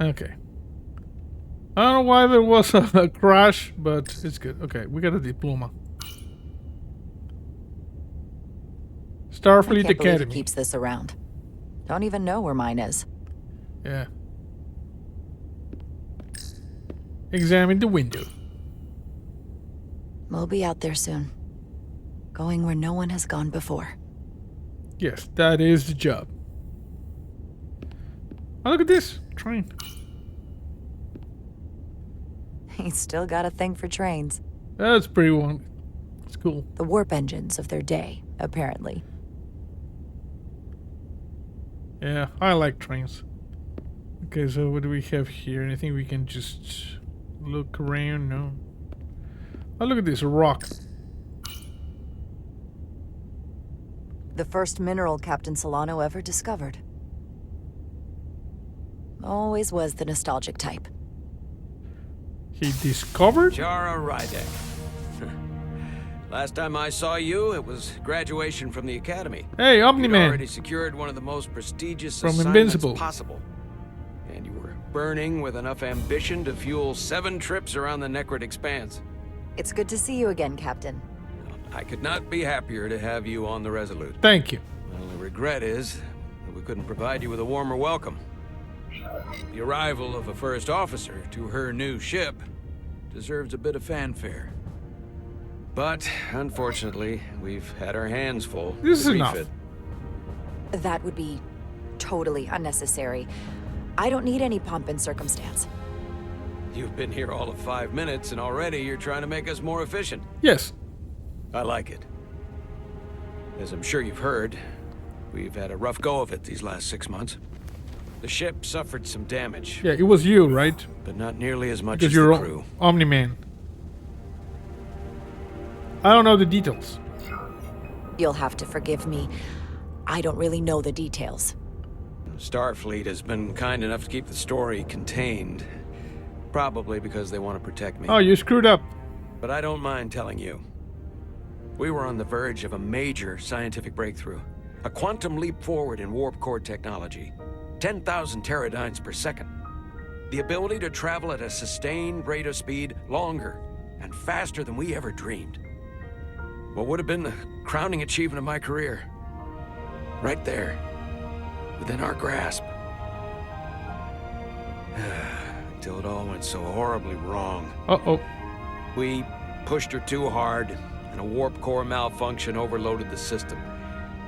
Okay. I don't know why there was a crash, but it's good. Okay, we got a diploma. Starfleet I can't believe Academy. he keeps this around. Don't even know where mine is. Yeah. Examine the window. We'll be out there soon. Going where no one has gone before. Yes, that is the job. Oh, look at this train. He's still got a thing for trains. That's pretty one. It's cool. The warp engines of their day, apparently. Yeah, I like trains. Okay, so what do we have here? Anything we can just look around? No. Oh, look at this rock. The first mineral Captain Solano ever discovered. Always was the nostalgic type. He discovered? Jara Rydek. Last time I saw you, it was graduation from the academy. Hey, You'd Omni-Man. already secured one of the most prestigious From assignments Invincible. possible. And you were burning with enough ambition to fuel 7 trips around the Necrid Expanse. It's good to see you again, Captain. I could not be happier to have you on the Resolute. Thank you. My only regret is that we couldn't provide you with a warmer welcome. The arrival of a first officer to her new ship deserves a bit of fanfare. But, unfortunately, we've had our hands full. This is with enough. refit. That would be totally unnecessary. I don't need any pomp and circumstance. You've been here all of 5 minutes, and already you're trying to make us more efficient. Yes. I like it. As I'm sure you've heard, we've had a rough go of it these last 6 months. The ship suffered some damage, Yeah, it was you, right? but not nearly as much Because as you're the crew. Omni-Man. I don't know the details. You'll have to forgive me. I don't really know the details. Starfleet has been kind enough to keep the story contained. Probably because they want to protect me. Oh, you screwed up. But I don't mind telling you. We were on the verge of a major scientific breakthrough. A quantum leap forward in warp core technology. 10,000 teradynes per second. The ability to travel at a sustained rate of speed longer and faster than we ever dreamed. What would have been the crowning achievement of my career? Right there. Within our grasp. Until it all went so horribly wrong. Uh-oh. We pushed her too hard, and a warp core malfunction overloaded the system,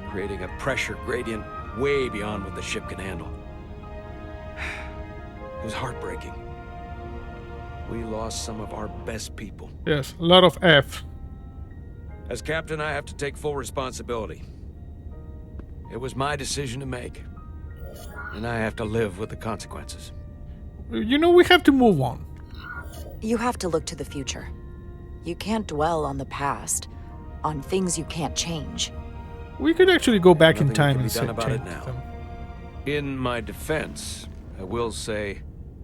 creating a pressure gradient way beyond what the ship can handle. It was heartbreaking. We lost some of our best people. Yes, a lot of F. As captain, I have to take full responsibility. It was my decision to make, and I have to live with the consequences. You know, we have to move on. You have to look to the future. You can't dwell on the past, on things you can't change. We could actually go back in Nothing time can and be done about it change now. them. In my defense, I will say,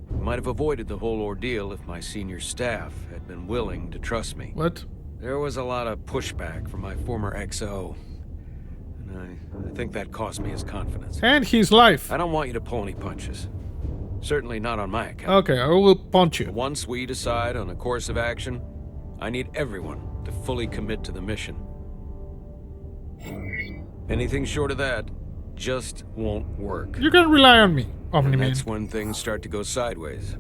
I might have avoided the whole ordeal if my senior staff had been willing to trust me. What? There was a lot of pushback from my former XO, and I think that cost me his confidence. And his life. I don't want you to pull any punches. Certainly not on my account. Okay, I will punch you. Once we decide on a course of action, I need everyone to fully commit to the mission. Anything short of that just won't work. You can rely on me, And Omni-Man. that's when things start to go sideways.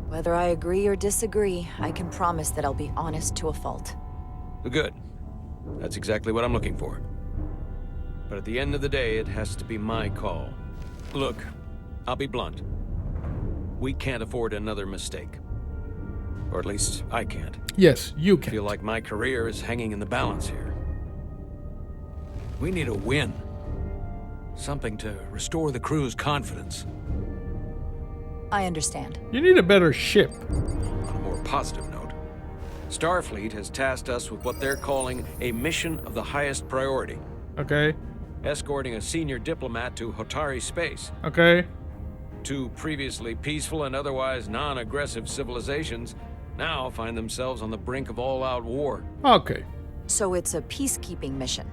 Whether I agree or disagree, I can promise that I'll be honest to a fault. Good. That's exactly what I'm looking for. But at the end of the day, it has to be my call. Look, I'll be blunt. We can't afford another mistake. Or at least, I can't. Yes, you I can. feel like my career is hanging in the balance here. We need a win. Something to restore the crew's confidence. I understand. You need a better ship. On a more positive note, Starfleet has tasked us with what they're calling a mission of the highest priority. Okay, Escorting a senior diplomat to Hotari space. okay. 2 previously peaceful and otherwise non-aggressive civilizations now find themselves on the brink of all-out war. Okay. So it's a peacekeeping mission.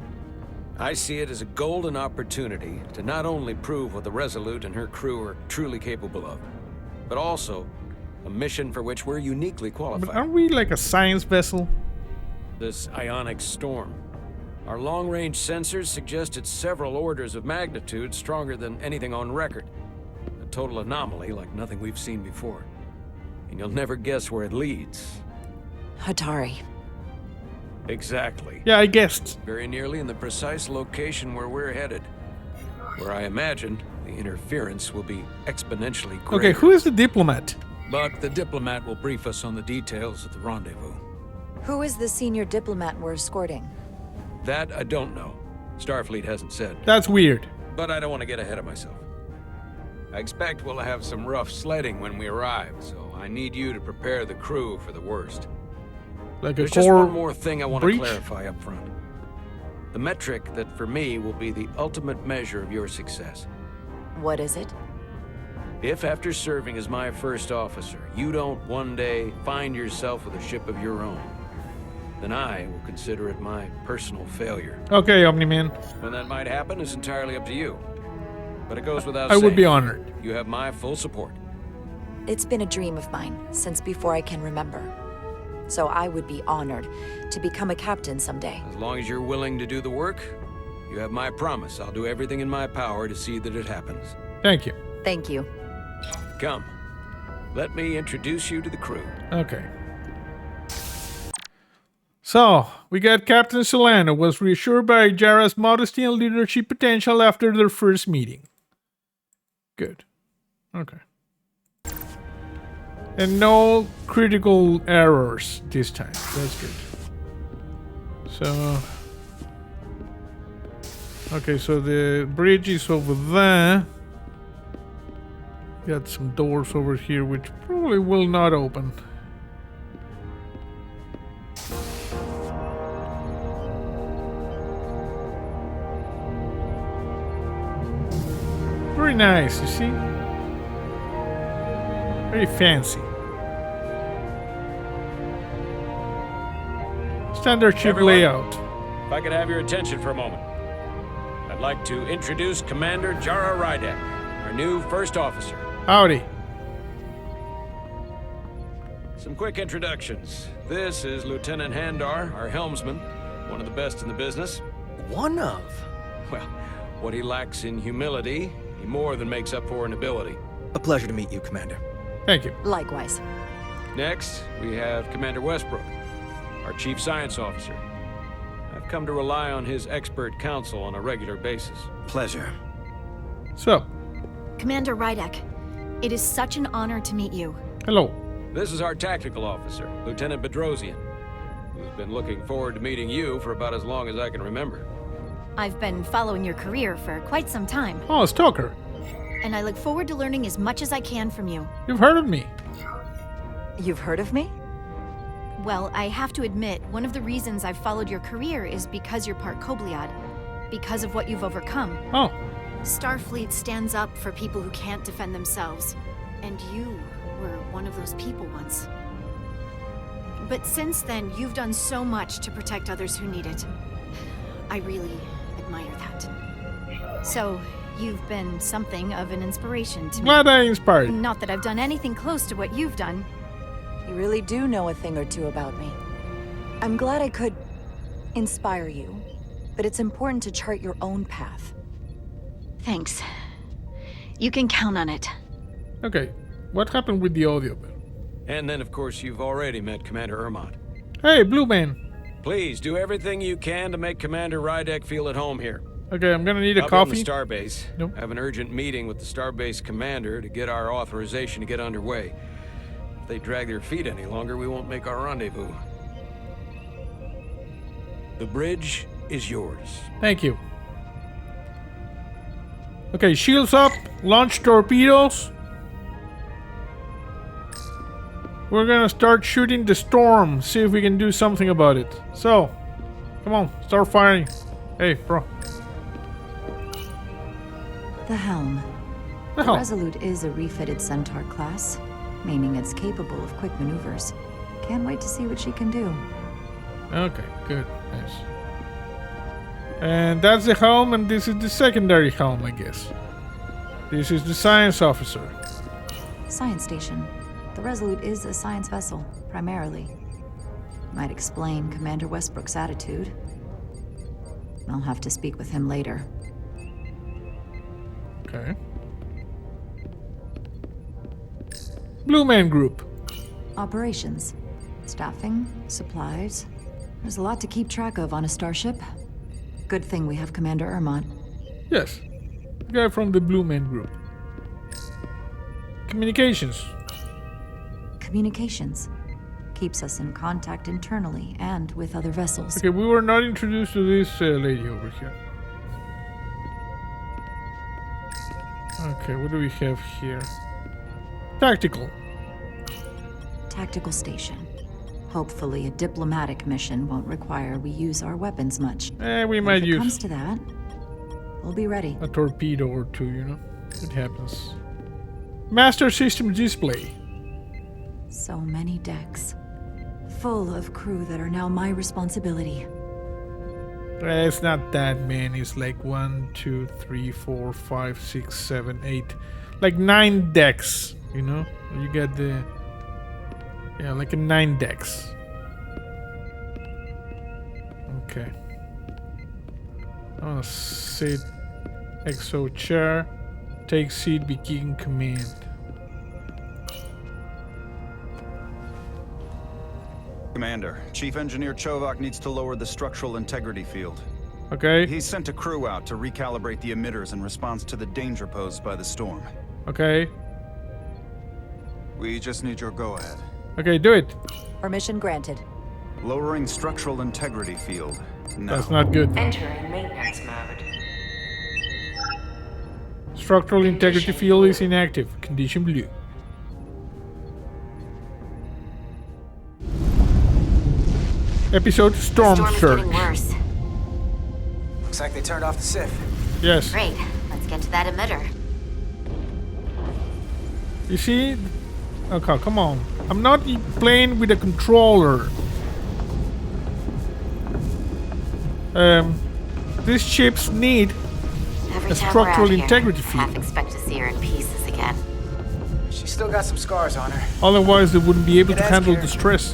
I see it as a golden opportunity to not only prove what the Resolute and her crew are truly capable of, but also a mission for which we're uniquely But qualified. aren't we like a science vessel? This ionic storm. Our long-range sensors suggest it's several orders of magnitude stronger than anything on record. A total anomaly like nothing we've seen before. And you'll never guess where it leads. Hatari. Exactly. Yeah, I guessed. Very nearly in the precise location where we're headed. Where I imagine the interference will be exponentially greater. Okay, who is the diplomat? But the diplomat will brief us on the details of the rendezvous. Who is the senior diplomat we're escorting? That I don't know. Starfleet hasn't said. That's weird. But I don't want to get ahead of myself. I expect we'll have some rough sledding when we arrive, so I need you to prepare the crew for the worst. Like a There's just core one more thing I want breach? to clarify up front. The metric that for me will be the ultimate measure of your success. What is it? If after serving as my first officer, you don't one day find yourself with a ship of your own, then I will consider it my personal failure. Okay, Omni-Man. When that might happen is entirely up to you. But it goes without I saying. would be honored. You have my full support. It's been a dream of mine since before I can remember. So I would be honored to become a captain someday. As long as you're willing to do the work, you have my promise. I'll do everything in my power to see that it happens. Thank you. Thank you. Come, let me introduce you to the crew. Okay. So, we got Captain Solano was reassured by Jara's modesty and leadership potential after their first meeting. Good. Okay. And no critical errors this time. That's good. So... Okay, so the bridge is over there. Got some doors over here which probably will not open. Very nice, you see? Very fancy. Standard ship Everyone. layout. If I could have your attention for a moment. I'd like to introduce Commander Jara Rydek, our new first officer. Howdy. Some quick introductions. This is Lieutenant Handar, our helmsman, one of the best in the business. One of? Well, what he lacks in humility, he more than makes up for in ability. A pleasure to meet you, Commander. Thank you. Likewise. Next, we have Commander Westbrook, our chief science officer. I've come to rely on his expert counsel on a regular basis. Pleasure. So, Commander Rydek, it is such an honor to meet you. hello. This is our tactical officer, Lieutenant Bedrosian, who's been looking forward to meeting you for about as long as I can remember. I've been following your career for quite some time, Oh, Stalker. and I look forward to learning as much as I can from you. You've heard of me. You've heard of me? Well, I have to admit, one of the reasons I've followed your career is because you're part Kobliad, because of what you've overcome. Oh, Starfleet stands up for people who can't defend themselves, and you were one of those people once. But since then, you've done so much to protect others who need it. I really admire that. So, you've been something of an inspiration to me. glad I inspired you. Not that I've done anything close to what you've done. You really do know a thing or two about me. I'm glad I could inspire you, but it's important to chart your own path. Thanks. You can count on it. Okay, what happened with the audio then? And then, of course, you've already met Commander Ermont. Hey, Blue Man. Please, do everything you can to make Commander Rydek feel at home here. Okay, I'm gonna need a I'll be on the coffee. starbase. Nope. I have an urgent meeting with the starbase commander to get our authorization to get underway. If they drag their feet any longer, we won't make our rendezvous. The bridge is yours. Thank you. Okay, shields up, launch torpedoes. We're gonna start shooting the storm, see if we can do something about it. So, come on, start firing. Hey, bro. The helm. The The hell? Resolute is a refitted Centaur class, meaning it's capable of quick maneuvers. Can't wait to see what she can do. Okay, good, nice. And that's the helm, and this is the secondary helm, I guess. This is the science officer. Science station. The Resolute is a science vessel, primarily. Might explain Commander Westbrook's attitude. I'll have to speak with him later. Okay. Blue Man Group. Operations. Staffing, supplies. There's a lot to keep track of on a starship. Good thing we have Commander Ermont. Yes. The guy from the Blue Man Group. Communications. Communications. Keeps us in contact internally and with other vessels. Okay, we were not introduced to this lady over here. Okay, what do we have here? Tactical. Tactical station. Hopefully a diplomatic mission won't require we use our weapons much. We But might if it use comes to that, we'll be ready. a torpedo or two, you know? It happens. Master System Display. So many decks. Full of crew that are now my responsibility. It's not that many. It's like 1, 2, 3, 4, 5, 6, 7, 8. Like 9 decks, you know? You get the... Yeah, like a 9 decks. Okay. I'm gonna sit XO chair. Take seat, begin command. Commander, Chief Engineer Chovak needs to lower the structural integrity field. Okay. He's sent a crew out to recalibrate the emitters in response to the danger posed by the storm. Okay. We just need your go-ahead. Okay, do it. Permission granted. Lowering structural integrity field. Now. That's not good. Entering maintenance mode. Structural integrity field is inactive. Condition blue. Episode Storm The storm is Surge. getting worse. Looks like they turned off the SIF. Yes. Great. Let's get to that emitter. You see? Okay, come on. I'm not playing with a controller. These chips need Every a time structural we're out integrity here, I half field. expect to see her in pieces again. She's still got some scars on her. Otherwise, they wouldn't be able Good to ass handle Karen. the stress.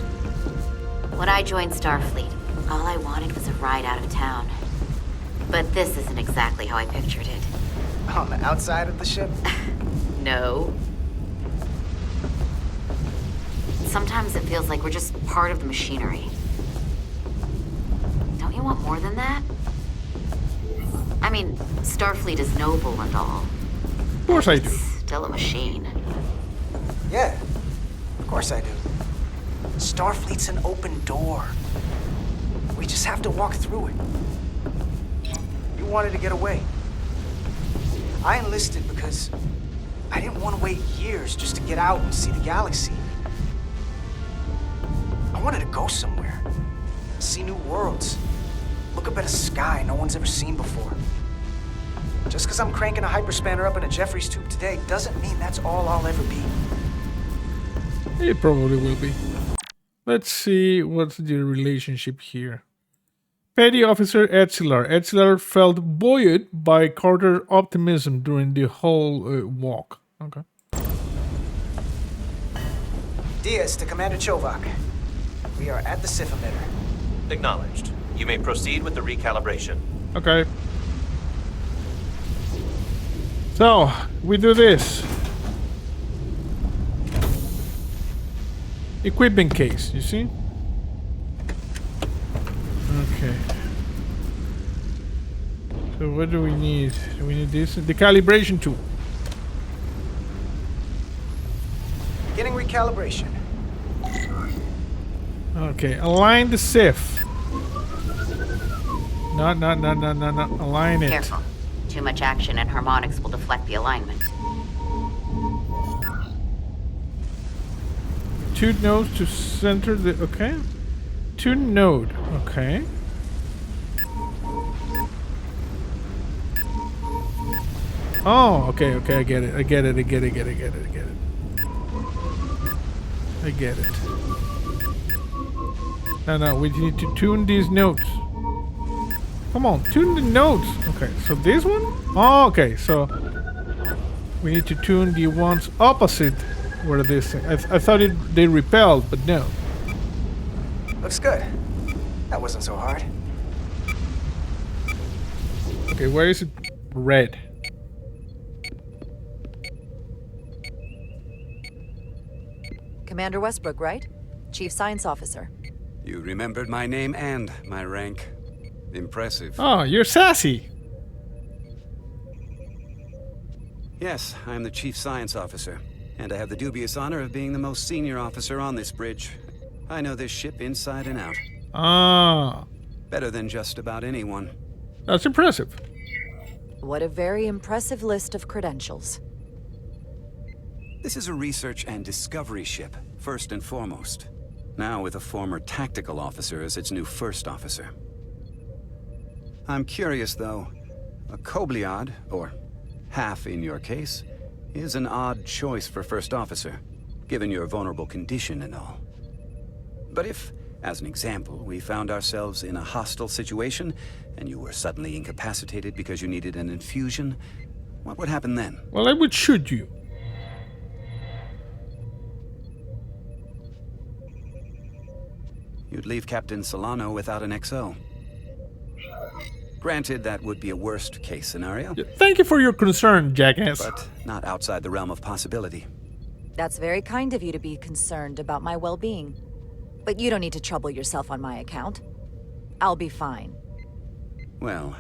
When I joined Starfleet, all I wanted was a ride out of town. But this isn't exactly how I pictured it. On the outside of the ship? No. Sometimes it feels like we're just part of the machinery. Don't you want more than that? I mean, Starfleet is noble and all. Of course I do. It's still a machine. Yeah, of course I do. Starfleet's an open door. We just have to walk through it. You wanted to get away. I enlisted because I didn't want to wait years just to get out and see the galaxy. I wanted to go somewhere, see new worlds, look up at a sky no one's ever seen before. Just because I'm cranking a hyperspanner up in a Jeffries tube today doesn't mean that's all I'll ever be. It probably will be. Let's see what's the relationship here. Petty Officer Etzeler. Etzeler felt buoyed by Carter's optimism during the whole walk. Okay. Diaz to Commander Chovak. We are at the SIF emitter. Acknowledged. You may proceed with the recalibration. Okay. So, we do this. Equipment case, you see? Okay. So what do we need? Do we need this? The calibration tool. Beginning recalibration. Okay, align the SIF. No. Align it. Careful. Too much action and harmonics will deflect the alignment. Two nodes to center the... Okay. Two node. Okay. Oh, okay. I get it. I get it. No, we need to tune these nodes. Come on, tune the nodes. Okay, so this one? Oh, okay, so we need to tune the ones opposite were this? I thought they repelled, but no. Looks good. That wasn't so hard. Okay, where is it red? Commander Westbrook, right? Chief Science Officer. You remembered my name and my rank. Impressive. Oh, you're sassy. Yes, I'm the Chief Science Officer, and I have the dubious honor of being the most senior officer on this bridge. I know this ship inside and out. Ah, Better than just about anyone. that's impressive. What a very impressive list of credentials. This is a research and discovery ship, first and foremost. Now with a former tactical officer as its new first officer. I'm curious, though. A Kobliad, or half in your case, is an odd choice for first officer, given your vulnerable condition and all. But if, as an example, we found ourselves in a hostile situation, and you were suddenly incapacitated because you needed an infusion, what would happen then? Well, I would shoot you. You'd leave Captain Solano without an XO. Granted, that would be a worst-case scenario, Thank you for your concern, jackass. but not outside the realm of possibility. That's very kind of you to be concerned about my well-being. But you don't need to trouble yourself on my account. I'll be fine. Well,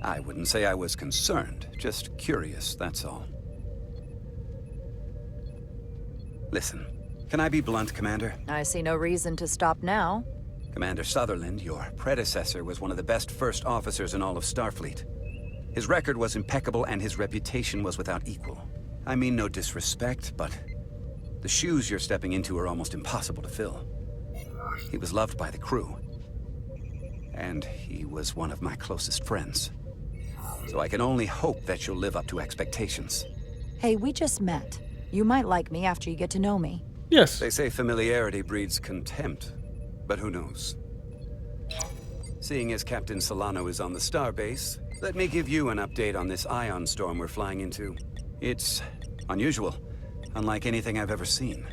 I wouldn't say I was concerned, just curious, that's all. Listen, can I be blunt, Commander? I see no reason to stop now. Commander Sutherland, your predecessor, was one of the best first officers in all of Starfleet. His record was impeccable and his reputation was without equal. I mean no disrespect, but the shoes you're stepping into are almost impossible to fill. He was loved by the crew. And he was one of my closest friends. So I can only hope that you'll live up to expectations. Hey, we just met. You might like me after you get to know me. Yes. They say familiarity breeds contempt, but who knows? Seeing as Captain Solano is on the starbase, let me give you an update on this ion storm we're flying into. It's unusual, unlike anything I've ever seen.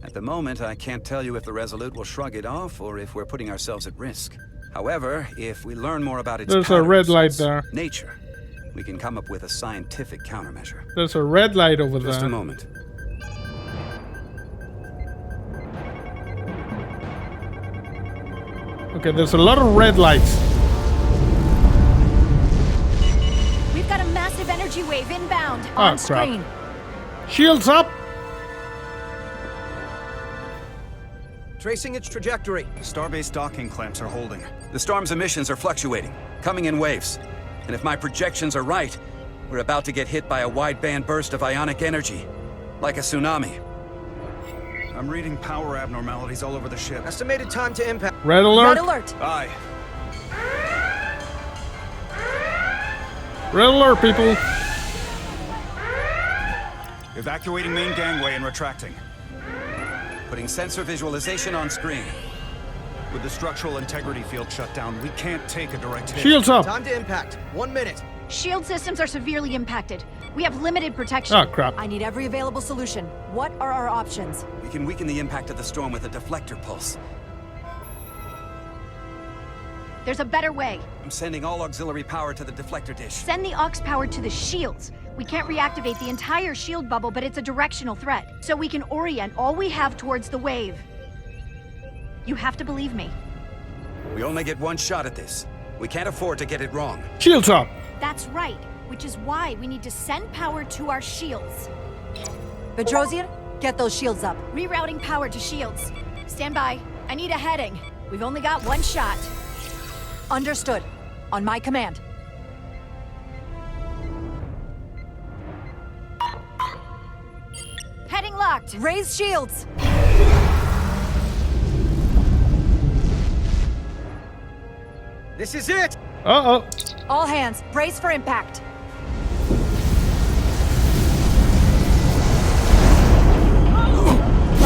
At the moment, I can't tell you if the Resolute will shrug it off or if we're putting ourselves at risk. However, if we learn more about its There's a red patterns, light its there. nature, we can come up with a scientific countermeasure. There's a red light over Just a there. moment. Okay, there's a lot of red lights. We've got a massive energy wave inbound. Oh, On crap. screen. Shields up. Tracing its trajectory. Starbase docking clamps are holding. The storm's emissions are fluctuating, coming in waves. And if my projections are right, we're about to get hit by a wideband burst of ionic energy, like a tsunami. I'm reading power abnormalities all over the ship. Estimated time to impact. Red alert. Red alert. Aye. Red alert, people. Evacuating main gangway and retracting. Putting sensor visualization on screen. With the structural integrity field shut down, we can't take a direct hit. Shields up. Time to impact. 1 minute. Shield systems are severely impacted. We have limited protection. Oh, crap. I need every available solution. What are our options? We can weaken the impact of the storm with a deflector pulse. There's a better way. I'm sending all auxiliary power to the deflector dish. Send the aux power to the shields. We can't reactivate the entire shield bubble, but it's a directional threat. So we can orient all we have towards the wave. You have to believe me. We only get one shot at this. We can't afford to get it wrong. Shields up. That's right, which is why we need to send power to our shields. Bedrosian, get those shields up. Rerouting power to shields. Stand by. I need a heading. We've only got one shot. Understood. On my command. Heading locked. Raise shields. This is it. Uh-oh. All hands, brace for impact.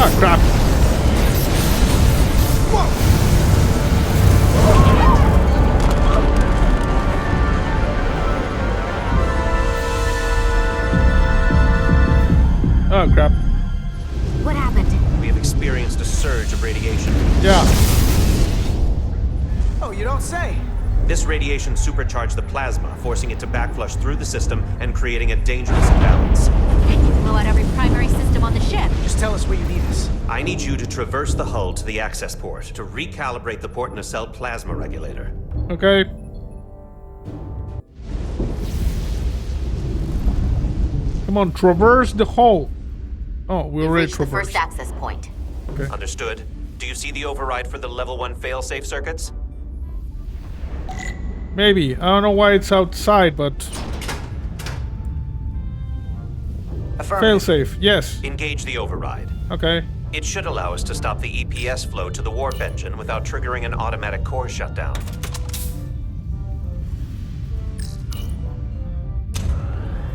Oh, crap. Oh, crap. experienced a surge of radiation. Yeah. Oh, you don't say. This radiation supercharged the plasma, forcing it to backflush through the system and creating a dangerous imbalance. And you blow out every primary system on the ship. Just tell us where you need us. I need you to traverse the hull to the access port to recalibrate the port nacelle plasma regulator. Okay. Come on, traverse the hull. Oh, we already Reach the traversed. first access point. Okay. Understood. Do you see the override for the level 1 failsafe circuits? Maybe. I don't know why it's outside, but Affirmative. failsafe. Yes. Engage the override. Okay. It should allow us to stop the EPS flow to the warp engine without triggering an automatic core shutdown.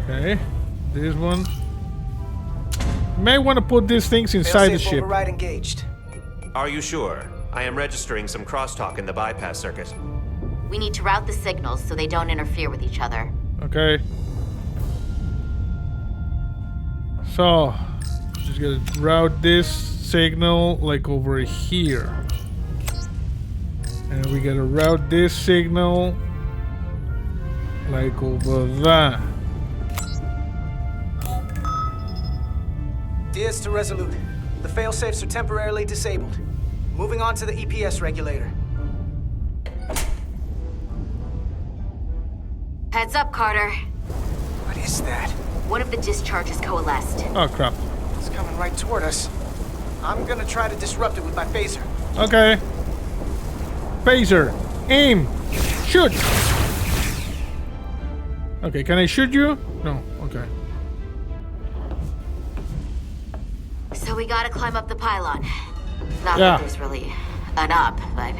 Okay. This one. May want to put these things inside the Failsafe ship. override engaged. Are you sure? I am registering some crosstalk in the bypass circuit. We need to route the signals so they don't interfere with each other. Okay. So, just gonna route this signal like over here. And we gotta route this signal like over there. Diaz to Resolute. The failsafes are temporarily disabled. Moving on to the EPS regulator. Heads up, Carter. What is that? One of the discharges coalesced. Oh crap. It's coming right toward us. I'm gonna try to disrupt it with my phaser. Okay. Phaser. Aim. Shoot. Okay, can I shoot you? No. Okay. So we gotta climb up the pylon. Not Yeah. that there's really an up, but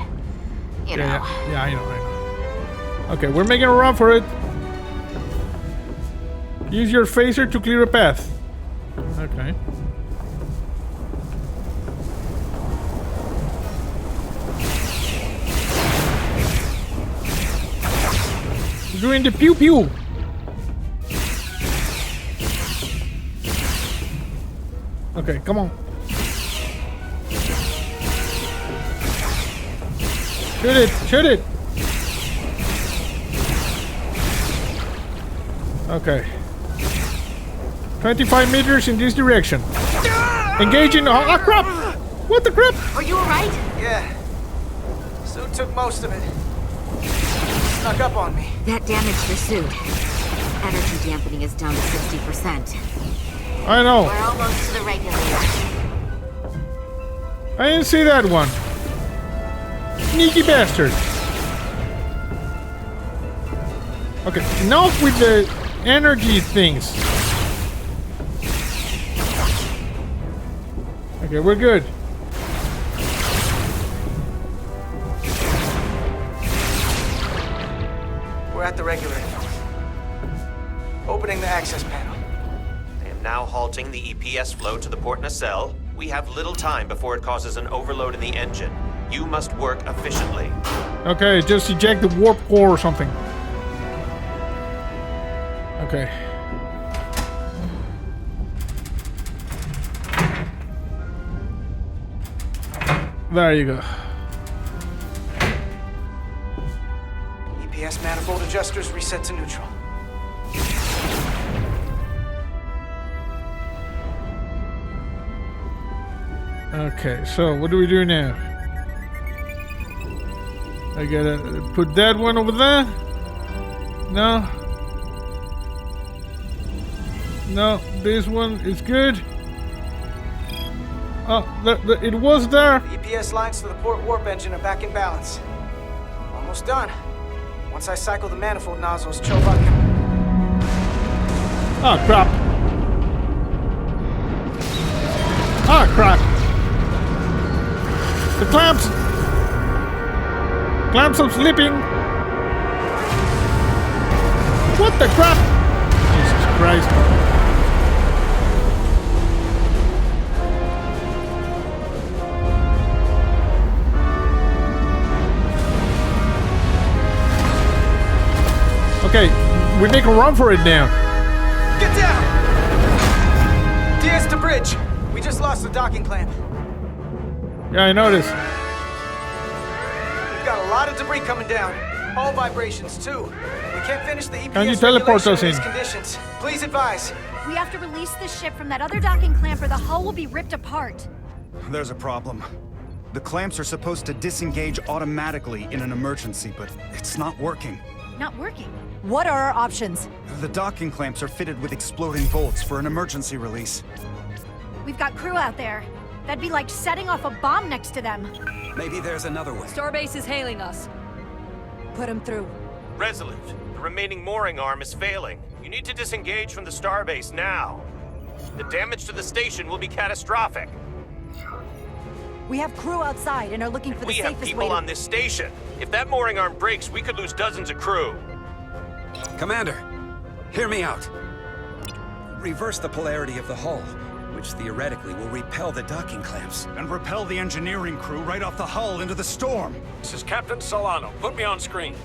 you know. Yeah, I know. Okay, we're making a run for it. Use your phaser to clear a path. Okay. Doing the pew pew. Okay, come on. Shoot it! Shoot it! Okay. 25 meters in this direction. Engaging. Oh, crap! What the crap? Are you alright? Yeah. So took most of it. Snuck up on me. That damaged your suit. Energy dampening is down to 60%. I know. We're almost to the regulator. I didn't see that one. Sneaky bastard. Okay, enough with the energy things. Okay, we're good. We're at the regulator. Opening the access panel. I am now halting the EPS flow to the port nacelle. We have little time before it causes an overload in the engine. You must work efficiently. Okay, just eject the warp core or something. Okay. There you go. EPS manifold adjusters reset to neutral. Okay, so what do we do now? I gotta put that one over there. No. No, this one is good. Oh, it was there. The EPS lines to the port warp engine are back in balance. Almost done. Once I cycle the manifold nozzles, Chovak can... Oh, crap. Oh, crap. The clamps! Clamps are slipping! What the crap? Jesus Christ. Okay, we make a run for it now. Get down! Diaz to bridge. We just lost the docking clamp. Yeah, I noticed. We've got a lot of debris coming down. All vibrations, too. We can't finish the EPS Can you teleport regulation us in these in? conditions. Please advise. We have to release the ship from that other docking clamp or the hull will be ripped apart. There's a problem. The clamps are supposed to disengage automatically in an emergency, but it's not working. Not working. What are our options? The docking clamps are fitted with exploding bolts for an emergency release. We've got crew out there. That'd be like setting off a bomb next to them. Maybe there's another way. Starbase is hailing us. Put him through. Resolute, the remaining mooring arm is failing. You need to disengage from the starbase now. The damage to the station will be catastrophic. We have crew outside and are looking for the We have safest people way on this station. If that mooring arm breaks, we could lose dozens of crew. Commander, hear me out. Reverse the polarity of the hull, which theoretically will repel the docking clamps. And repel the engineering crew right off the hull into the storm. This is Captain Solano. Put me on screen.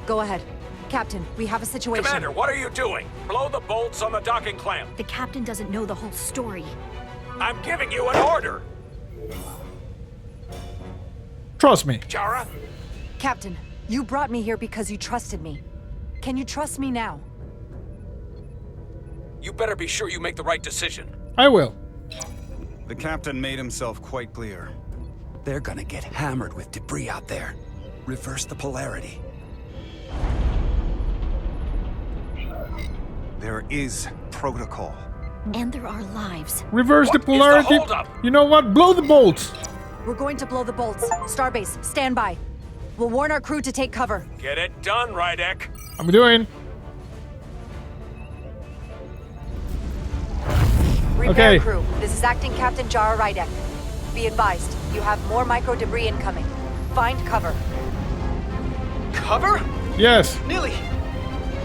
Go ahead. Captain, we have a situation. Commander, what are you doing? Blow the bolts on the docking clamp. The captain doesn't know the whole story. I'm giving you an order. Trust me. Jara? Captain, you brought me here because you trusted me. Can you trust me now? You better be sure you make the right decision. I will. The captain made himself quite clear. They're gonna get hammered with debris out there. Reverse the polarity. There is protocol. And there are lives. Reverse the What is the polarity. holdup? You know what? Blow the bolts. We're going to blow the bolts. Starbase, stand by. We'll warn our crew to take cover. Get it done, Rydek. I'm doing. Repair Okay. crew, this is Acting Captain Jara Rydek. Be advised, you have more micro debris incoming. Find cover. Cover? Yes. Neely,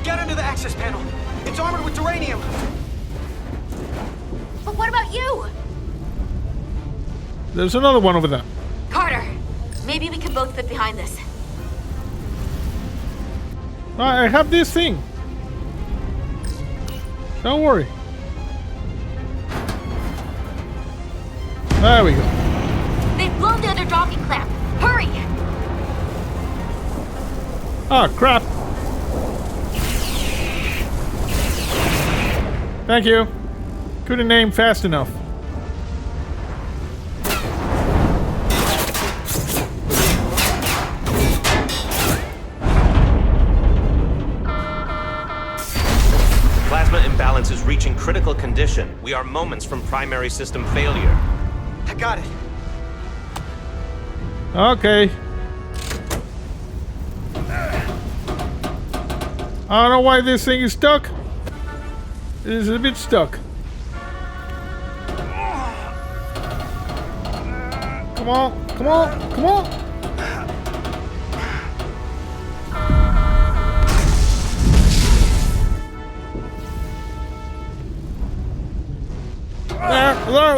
get under the access panel. It's armored with duranium. But what about you? There's another one over there. Carter, maybe we can both fit behind this. I have this thing. Don't worry. There we go. They've blown the other docking clamp. Hurry! Ah, crap. Thank you. Couldn't aim fast enough. Plasma imbalance is reaching critical condition. We are moments from primary system failure. I got it. Okay. I don't know why this thing is stuck. It is a bit stuck. Come on, come on, come on.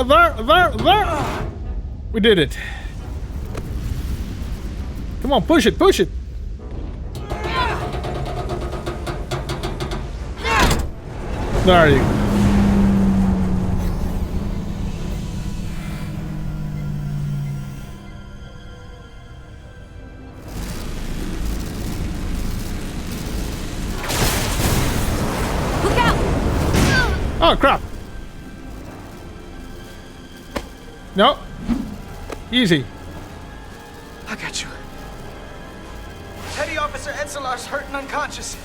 There. We did it. Come on, push it, push it. There you go. Look out! Oh, crap. No. Easy. I got you. Petty Officer Etzelar's hurt and unconscious.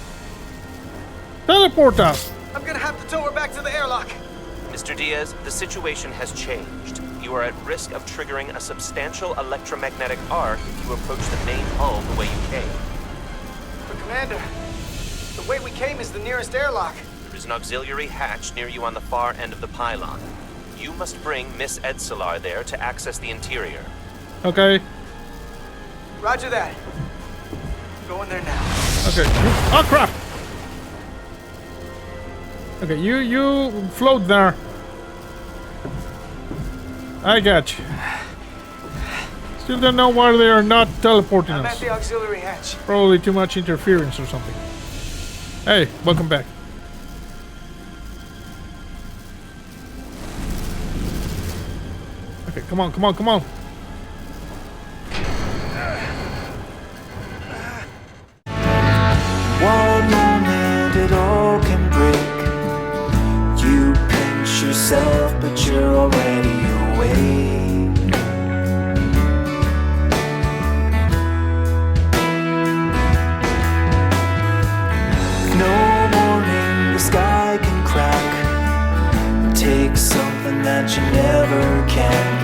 Teleport us. I'm gonna have to tow her back to the airlock. Mr. Diaz, the situation has changed. You are at risk of triggering a substantial electromagnetic arc if you approach the main hull the way you came. But Commander, the way we came is the nearest airlock. There is an auxiliary hatch near you on the far end of the pylon. You must bring Miss Etzelar there to access the interior. Okay. Roger that. Going there now. Okay. Oh, crap. Okay, you float there. I got you. Still don't know why they are not teleporting I'm at us. the auxiliary hatch. Probably too much interference or something. Hey, welcome back. Okay, come on, come on, come on. already awake. No warning, the sky can crack. Take something that you never can